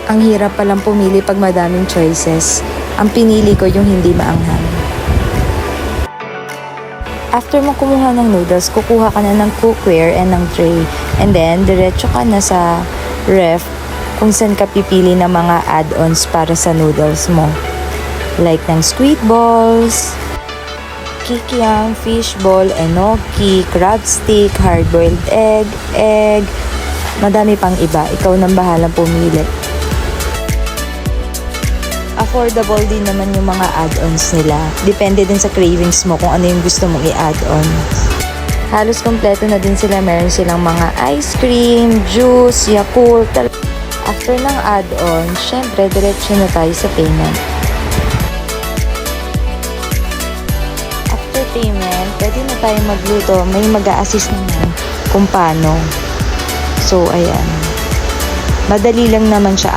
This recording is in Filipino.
Ang hirap palang pumili pag madaming choices. Ang pinili ko yung hindi maanghang. After mo kumuha ng noodles, kukuha ka na ng cookware and ng tray. And then, diretso ka na sa ref kung saan ka pipili ng mga add-ons para sa noodles mo. Like ng squid balls, kikiam, fish ball, enoki, crab stick, hard-boiled egg, madami pang iba. Ikaw nang bahalang pumili. Affordable din naman yung mga add-ons nila. Depende din sa cravings mo kung ano yung gusto mong i-add-on. Halos kompleto na din sila. Meron silang mga ice cream, juice, Yakult. After ng add-on, syempre, diretso na tayo sa payment. After payment, pwede na tayo magluto. May mag-a-assist naman kung paano. So, ayan. Madali lang naman siya